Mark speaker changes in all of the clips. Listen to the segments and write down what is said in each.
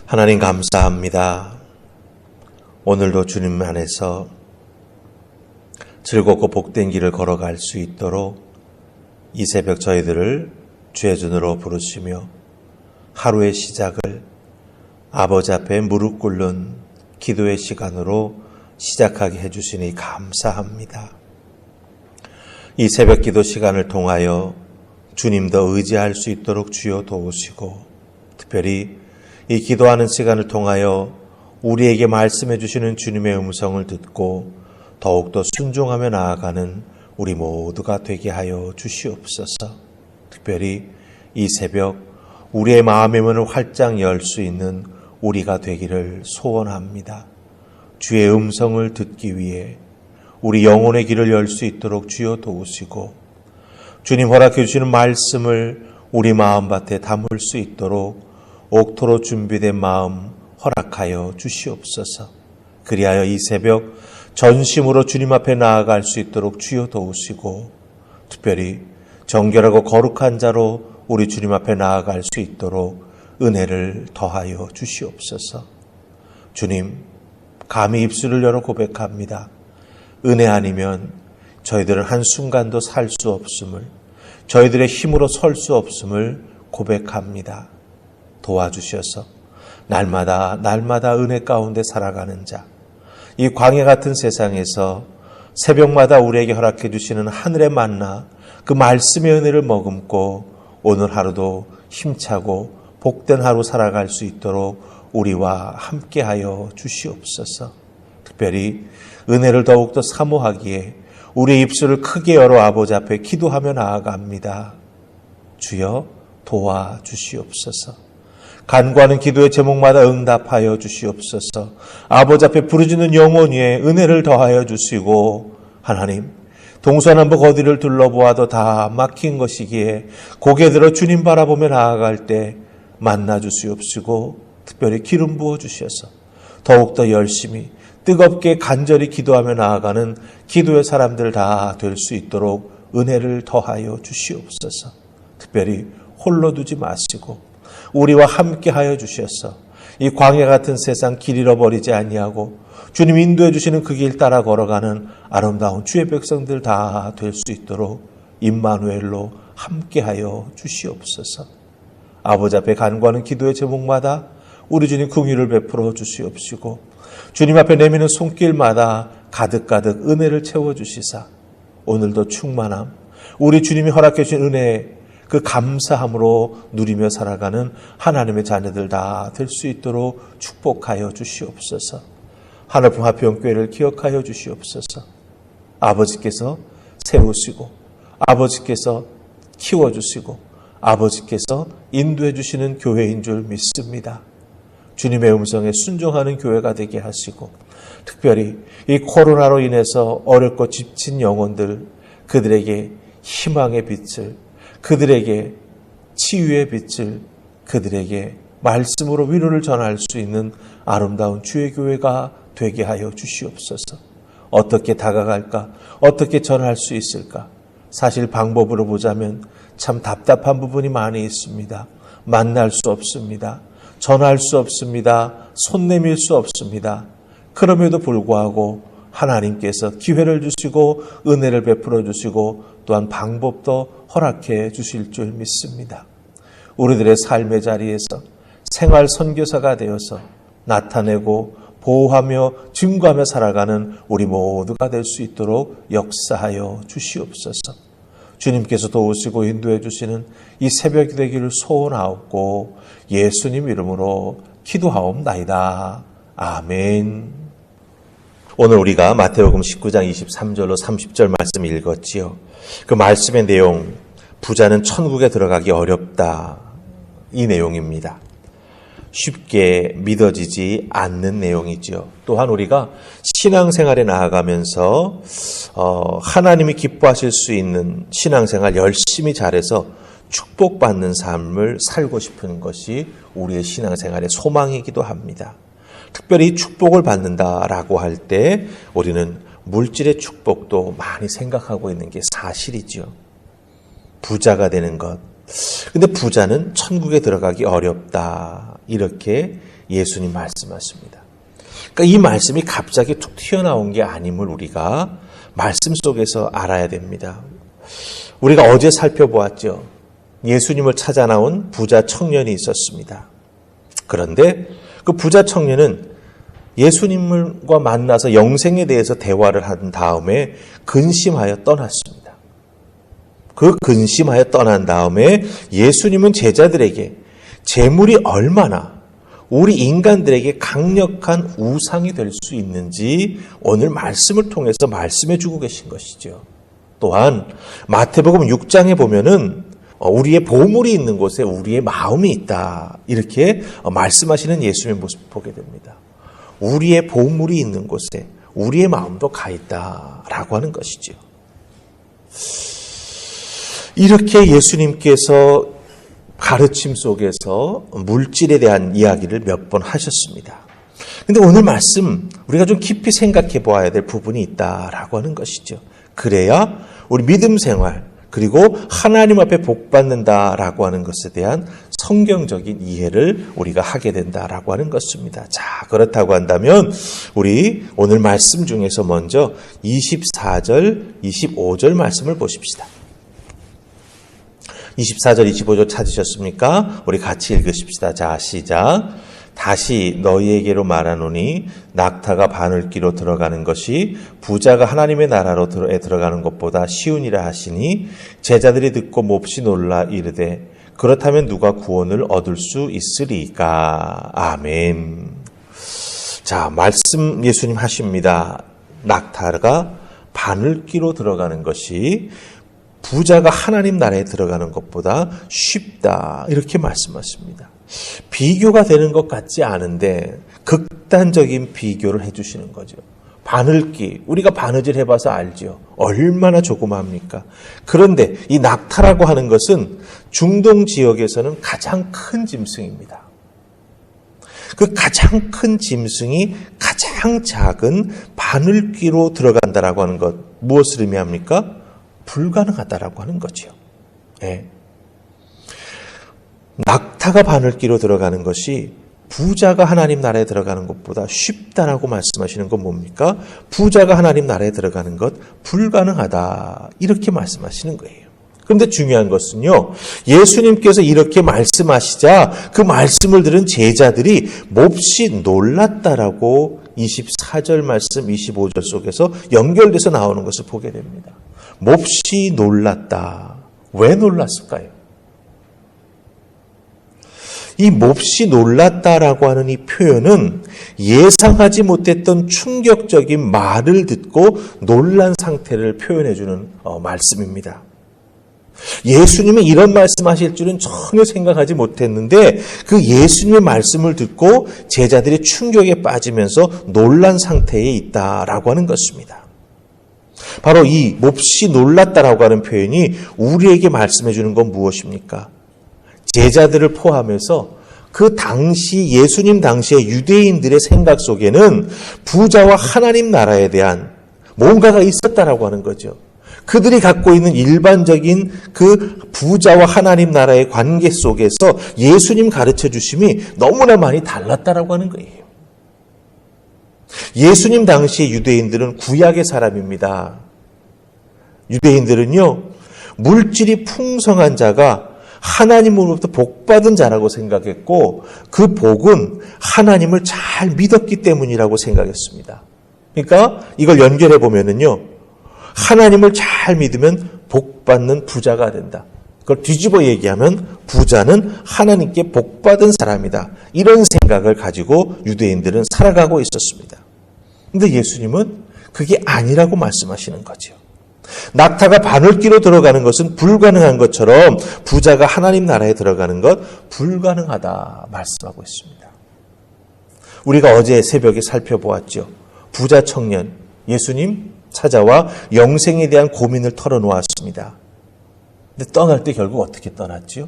Speaker 1: 하나님 감사합니다. 오늘도 주님 안에서 즐겁고 복된 길을 걸어갈 수 있도록 이 새벽 저희들을 주의 전으로 부르시며 하루의 시작을 아버지 앞에 무릎 꿇는 기도의 시간으로 시작하게 해주시니 감사합니다. 이 새벽 기도 시간을 통하여 주님 더 의지할 수 있도록 주여 도우시고, 특별히 이 기도하는 시간을 통하여 우리에게 말씀해 주시는 주님의 음성을 듣고 더욱더 순종하며 나아가는 우리 모두가 되게 하여 주시옵소서. 특별히 이 새벽 우리의 마음의 문을 활짝 열 수 있는 우리가 되기를 소원합니다. 주의 음성을 듣기 위해 우리 영혼의 길을 열 수 있도록 주여 도우시고, 주님 허락해 주시는 말씀을 우리 마음밭에 담을 수 있도록 옥토로 준비된 마음 허락하여 주시옵소서. 그리하여 이 새벽 전심으로 주님 앞에 나아갈 수 있도록 주여 도우시고, 특별히 정결하고 거룩한 자로 우리 주님 앞에 나아갈 수 있도록 은혜를 더하여 주시옵소서. 주님, 감히 입술을 열어 고백합니다. 은혜 아니면 저희들은 한순간도 살 수 없음을, 저희들의 힘으로 설 수 없음을 고백합니다. 도와주셔서 날마다 은혜 가운데 살아가는 자, 이 광야 같은 세상에서 새벽마다 우리에게 허락해 주시는 하늘의 만나, 그 말씀의 은혜를 머금고 오늘 하루도 힘차고 복된 하루 살아갈 수 있도록 우리와 함께하여 주시옵소서. 특별히 은혜를 더욱더 사모하기에 우리의 입술을 크게 열어 아버지 앞에 기도하며 나아갑니다. 주여 도와주시옵소서. 간구하는 기도의 제목마다 응답하여 주시옵소서. 아버지 앞에 부르짖는 영혼 위에 은혜를 더하여 주시고, 하나님, 동서남북 어디를 둘러보아도 다 막힌 것이기에 고개 들어 주님 바라보며 나아갈 때 만나 주시옵시고, 특별히 기름 부어 주셔서 더욱더 열심히 뜨겁게 간절히 기도하며 나아가는 기도의 사람들 다 될 수 있도록 은혜를 더하여 주시옵소서. 특별히 홀로 두지 마시고 우리와 함께 하여 주셔서 이 광야 같은 세상 길 잃어버리지 아니하고 주님 인도해 주시는 그 길 따라 걸어가는 아름다운 주의 백성들 다 될 수 있도록 임마누엘로 함께 하여 주시옵소서. 아버지 앞에 간구하는 기도의 제목마다 우리 주님 긍휼을 베풀어 주시옵시고, 주님 앞에 내미는 손길마다 가득가득 은혜를 채워주시사 오늘도 충만함, 우리 주님이 허락해 주신 은혜, 그 감사함으로 누리며 살아가는 하나님의 자녀들 다 될 수 있도록 축복하여 주시옵소서. 하늘품 화평교회를 기억하여 주시옵소서. 아버지께서 세우시고 아버지께서 키워주시고 아버지께서 인도해 주시는 교회인 줄 믿습니다. 주님의 음성에 순종하는 교회가 되게 하시고, 특별히 이 코로나로 인해서 어렵고 지친 영혼들, 그들에게 희망의 빛을, 그들에게 치유의 빛을, 그들에게 말씀으로 위로를 전할 수 있는 아름다운 주의 교회가 되게 하여 주시옵소서. 어떻게 다가갈까? 어떻게 전할 수 있을까? 사실 방법으로 보자면 참 답답한 부분이 많이 있습니다. 만날 수 없습니다. 전할 수 없습니다. 손 내밀 수 없습니다. 그럼에도 불구하고 하나님께서 기회를 주시고 은혜를 베풀어 주시고 또한 방법도 허락해 주실 줄 믿습니다. 우리들의 삶의 자리에서 생활 선교사가 되어서 나타내고 보호하며 증거하며 살아가는 우리 모두가 될 수 있도록 역사하여 주시옵소서. 주님께서 도우시고 인도해 주시는 이 새벽이 되기를 소원하옵고 예수님 이름으로 기도하옵나이다. 아멘. 오늘 우리가 마태복음 19장 23절로 30절 말씀 읽었지요. 그 말씀의 내용, 부자는 천국에 들어가기 어렵다, 이 내용입니다. 쉽게 믿어지지 않는 내용이지요. 또한 우리가 신앙생활에 나아가면서 하나님이 기뻐하실 수 있는 신앙생활 열심히 잘해서 축복받는 삶을 살고 싶은 것이 우리의 신앙생활의 소망이기도 합니다. 특별히 축복을 받는다라고 할 때 우리는 물질의 축복도 많이 생각하고 있는 게 사실이죠. 부자가 되는 것, 근데 부자는 천국에 들어가기 어렵다. 이렇게 예수님 말씀하십니다. 그러니까 이 말씀이 갑자기 툭 튀어나온 게 아님을 우리가 말씀 속에서 알아야 됩니다. 우리가 어제 살펴보았죠. 예수님을 찾아 나온 부자 청년이 있었습니다. 그런데 그 부자 청년은 예수님과 만나서 영생에 대해서 대화를 한 다음에 근심하여 떠났습니다. 그 근심하여 떠난 다음에 예수님은 제자들에게 재물이 얼마나 우리 인간들에게 강력한 우상이 될 수 있는지 오늘 말씀을 통해서 말씀해 주고 계신 것이죠. 또한 마태복음 6장에 보면은 우리의 보물이 있는 곳에 우리의 마음이 있다. 이렇게 말씀하시는 예수님의 모습을 보게 됩니다. 우리의 보물이 있는 곳에 우리의 마음도 가 있다라고 하는 것이죠. 이렇게 예수님께서 가르침 속에서 물질에 대한 이야기를 몇 번 하셨습니다. 그런데 오늘 말씀 우리가 좀 깊이 생각해 보아야 될 부분이 있다라고 하는 것이죠. 그래야 우리 믿음 생활 그리고 하나님 앞에 복 받는다라고 하는 것에 대한 성경적인 이해를 우리가 하게 된다라고 하는 것입니다. 자, 그렇다고 한다면 우리 오늘 말씀 중에서 먼저 24절, 25절 말씀을 보십시다. 24절, 25절 찾으셨습니까? 우리 같이 읽으십시다. 자, 시작. 다시 너희에게로 말하노니 낙타가 바늘기로 들어가는 것이 부자가 하나님의 나라로에 들어가는 것보다 쉬우니라 하시니 제자들이 듣고 몹시 놀라 이르되 그렇다면 누가 구원을 얻을 수 있으리까? 아멘. 자, 말씀 예수님 하십니다. 낙타가 바늘기로 들어가는 것이 부자가 하나님 나라에 들어가는 것보다 쉽다. 이렇게 말씀하십니다. 비교가 되는 것 같지 않은데 극단적인 비교를 해주시는 거죠. 바늘기, 우리가 바느질 해봐서 알죠. 얼마나 조그마합니까? 그런데 이 낙타라고 하는 것은 중동 지역에서는 가장 큰 짐승입니다. 그 가장 큰 짐승이 가장 작은 바늘기로 들어간다라고 하는 것, 무엇을 의미합니까? 불가능하다라고 하는 거죠. 네. 낙타가 바늘기로 들어가는 것이 부자가 하나님 나라에 들어가는 것보다 쉽다라고 말씀하시는 건 뭡니까? 부자가 하나님 나라에 들어가는 것 불가능하다. 이렇게 말씀하시는 거예요. 그런데 중요한 것은요. 예수님께서 이렇게 말씀하시자 그 말씀을 들은 제자들이 몹시 놀랐다라고 24절 말씀 25절 속에서 연결돼서 나오는 것을 보게 됩니다. 몹시 놀랐다. 왜 놀랐을까요? 이 몹시 놀랐다라고 하는 이 표현은 예상하지 못했던 충격적인 말을 듣고 놀란 상태를 표현해주는 말씀입니다. 예수님이 이런 말씀하실 줄은 전혀 생각하지 못했는데 그 예수님의 말씀을 듣고 제자들이 충격에 빠지면서 놀란 상태에 있다라고 하는 것입니다. 바로 이 몹시 놀랐다라고 하는 표현이 우리에게 말씀해 주는 건 무엇입니까? 제자들을 포함해서 그 당시 예수님 당시의 유대인들의 생각 속에는 부자와 하나님 나라에 대한 뭔가가 있었다라고 하는 거죠. 그들이 갖고 있는 일반적인 그 부자와 하나님 나라의 관계 속에서 예수님 가르쳐 주심이 너무나 많이 달랐다라고 하는 거예요. 예수님 당시의 유대인들은 구약의 사람입니다. 유대인들은요, 물질이 풍성한 자가 하나님으로부터 복받은 자라고 생각했고 그 복은 하나님을 잘 믿었기 때문이라고 생각했습니다. 그러니까 이걸 연결해 보면은요, 하나님을 잘 믿으면 복받는 부자가 된다. 그걸 뒤집어 얘기하면 부자는 하나님께 복받은 사람이다. 이런 생각을 가지고 유대인들은 살아가고 있었습니다. 그런데 예수님은 그게 아니라고 말씀하시는 거죠. 낙타가 바늘기로 들어가는 것은 불가능한 것처럼 부자가 하나님 나라에 들어가는 것 불가능하다 말씀하고 있습니다. 우리가 어제 새벽에 살펴보았죠. 부자 청년 예수님 찾아와 영생에 대한 고민을 털어놓았습니다. 근데 떠날 때 결국 어떻게 떠났죠?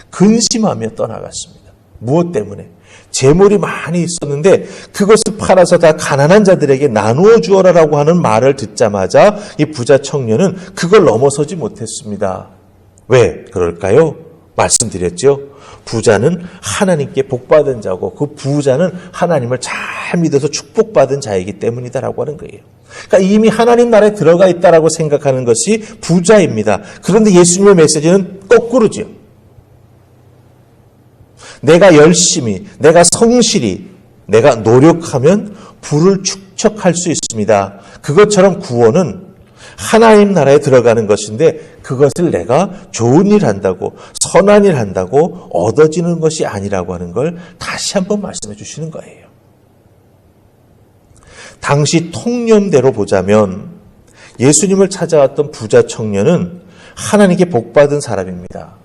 Speaker 1: 근심하며 떠나갔습니다. 무엇 때문에? 재물이 많이 있었는데 그것을 팔아서 다 가난한 자들에게 나누어 주어라라고 하는 말을 듣자마자 이 부자 청년은 그걸 넘어서지 못했습니다. 왜 그럴까요? 말씀드렸죠. 부자는 하나님께 복받은 자고 그 부자는 하나님을 잘 믿어서 축복받은 자이기 때문이다라고 하는 거예요. 그러니까 이미 하나님 나라에 들어가 있다라고 생각하는 것이 부자입니다. 그런데 예수님의 메시지는 거꾸로죠. 내가 열심히, 내가 성실히, 내가 노력하면 부를 축적할 수 있습니다. 그것처럼 구원은 하나님 나라에 들어가는 것인데 그것을 내가 좋은 일 한다고, 선한 일 한다고 얻어지는 것이 아니라고 하는 걸 다시 한번 말씀해 주시는 거예요. 당시 통념대로 보자면 예수님을 찾아왔던 부자 청년은 하나님께 복받은 사람입니다.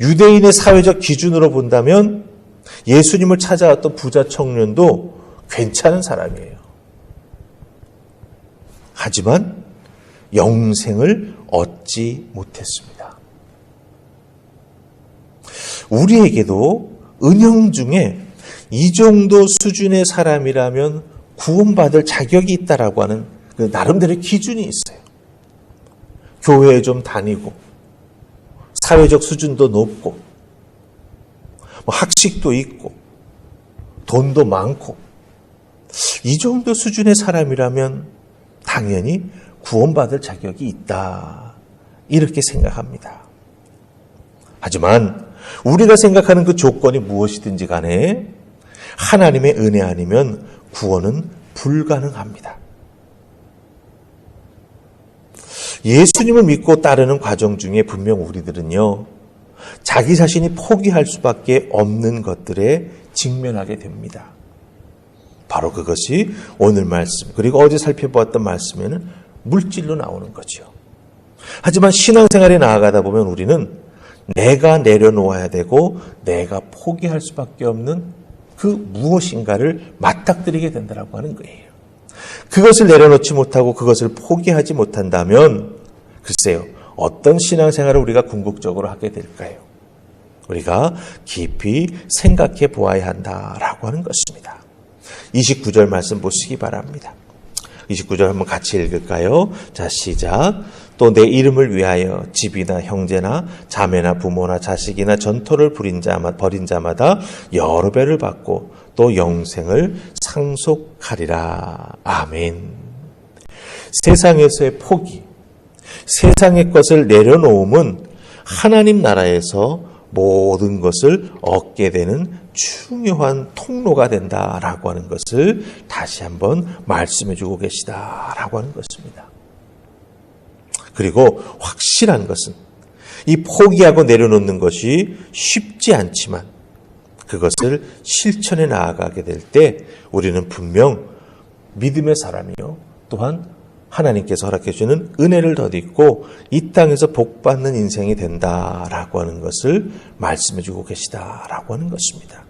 Speaker 1: 유대인의 사회적 기준으로 본다면 예수님을 찾아왔던 부자 청년도 괜찮은 사람이에요. 하지만 영생을 얻지 못했습니다. 우리에게도 은영 중에 이 정도 수준의 사람이라면 구원받을 자격이 있다라고 하는 그 나름대로의 기준이 있어요. 교회에 좀 다니고 사회적 수준도 높고 학식도 있고 돈도 많고 이 정도 수준의 사람이라면 당연히 구원받을 자격이 있다. 이렇게 생각합니다. 하지만 우리가 생각하는 그 조건이 무엇이든지 간에 하나님의 은혜 아니면 구원은 불가능합니다. 예수님을 믿고 따르는 과정 중에 분명 우리들은요, 자기 자신이 포기할 수밖에 없는 것들에 직면하게 됩니다. 바로 그것이 오늘 말씀, 그리고 어제 살펴보았던 말씀에는 물질로 나오는 거죠. 하지만 신앙생활에 나아가다 보면 우리는 내가 내려놓아야 되고 내가 포기할 수밖에 없는 그 무엇인가를 맞닥뜨리게 된다고 하는 거예요. 그것을 내려놓지 못하고 그것을 포기하지 못한다면 글쎄요, 어떤 신앙생활을 우리가 궁극적으로 하게 될까요? 우리가 깊이 생각해 보아야 한다라고 하는 것입니다. 29절 말씀 보시기 바랍니다. 29절 한번 같이 읽을까요? 자, 시작. 또 내 이름을 위하여 집이나 형제나 자매나 부모나 자식이나 전토를 벌인 자마다 여러 배를 받고 또 영생을 상속하리라. 아멘. 세상에서의 포기, 세상의 것을 내려놓음은 하나님 나라에서 모든 것을 얻게 되는 중요한 통로가 된다라고 하는 것을 다시 한번 말씀해 주고 계시다라고 하는 것입니다. 그리고 확실한 것은 이 포기하고 내려놓는 것이 쉽지 않지만 그것을 실천해 나아가게 될 때 우리는 분명 믿음의 사람이요, 또한 하나님께서 허락해 주는 은혜를 덧입고 이 땅에서 복받는 인생이 된다라고 하는 것을 말씀해 주고 계시다라고 하는 것입니다.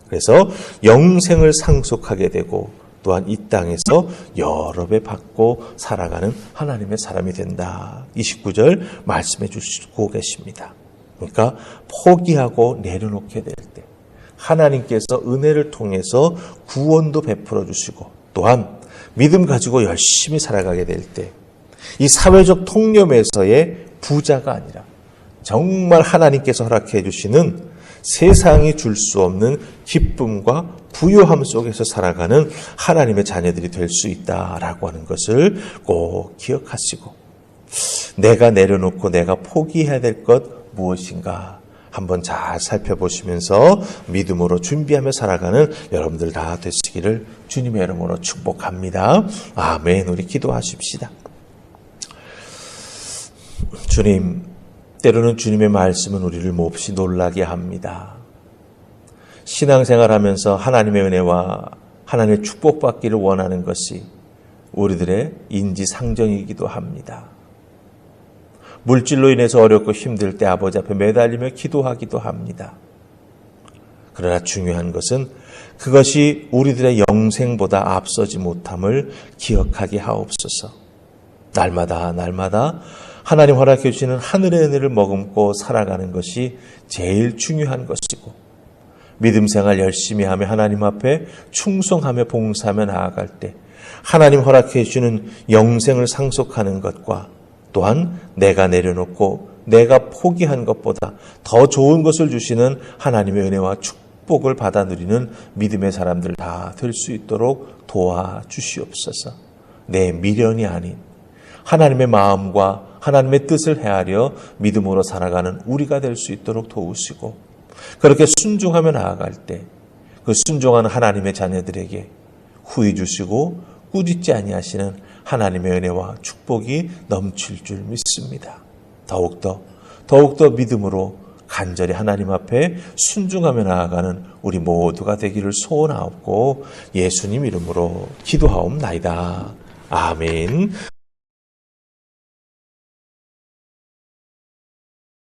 Speaker 1: 그래서 영생을 상속하게 되고 또한 이 땅에서 여러 배 받고 살아가는 하나님의 사람이 된다. 29절 말씀해 주시고 계십니다. 그러니까 포기하고 내려놓게 될 때 하나님께서 은혜를 통해서 구원도 베풀어 주시고 또한 믿음 가지고 열심히 살아가게 될 때 이 사회적 통념에서의 부자가 아니라 정말 하나님께서 허락해 주시는 세상이 줄 수 없는 기쁨과 부요함 속에서 살아가는 하나님의 자녀들이 될 수 있다라고 하는 것을 꼭 기억하시고 내가 내려놓고 내가 포기해야 될 것 무엇인가 한번 잘 살펴보시면서 믿음으로 준비하며 살아가는 여러분들 다 되시기를 주님의 이름으로 축복합니다. 아멘. 우리 기도하십시다. 주님, 때로는 주님의 말씀은 우리를 몹시 놀라게 합니다. 신앙생활하면서 하나님의 은혜와 하나님의 축복받기를 원하는 것이 우리들의 인지상정이기도 합니다. 물질로 인해서 어렵고 힘들 때 아버지 앞에 매달리며 기도하기도 합니다. 그러나 중요한 것은 그것이 우리들의 영생보다 앞서지 못함을 기억하게 하옵소서. 날마다 하나님 허락해 주시는 하늘의 은혜를 머금고 살아가는 것이 제일 중요한 것이고 믿음 생활 열심히 하며 하나님 앞에 충성하며 봉사하며 나아갈 때 하나님 허락해 주시는 영생을 상속하는 것과 또한 내가 내려놓고 내가 포기한 것보다 더 좋은 것을 주시는 하나님의 은혜와 축복을 받아 누리는 믿음의 사람들 다 될 수 있도록 도와주시옵소서. 내 미련이 아닌 하나님의 마음과 하나님의 뜻을 헤아려 믿음으로 살아가는 우리가 될 수 있도록 도우시고, 그렇게 순종하며 나아갈 때 그 순종하는 하나님의 자녀들에게 후히 주시고 꾸짖지 아니하시는 하나님의 은혜와 축복이 넘칠 줄 믿습니다. 더욱더 믿음으로 간절히 하나님 앞에 순종하며 나아가는 우리 모두가 되기를 소원하옵고 예수님 이름으로 기도하옵나이다. 아멘.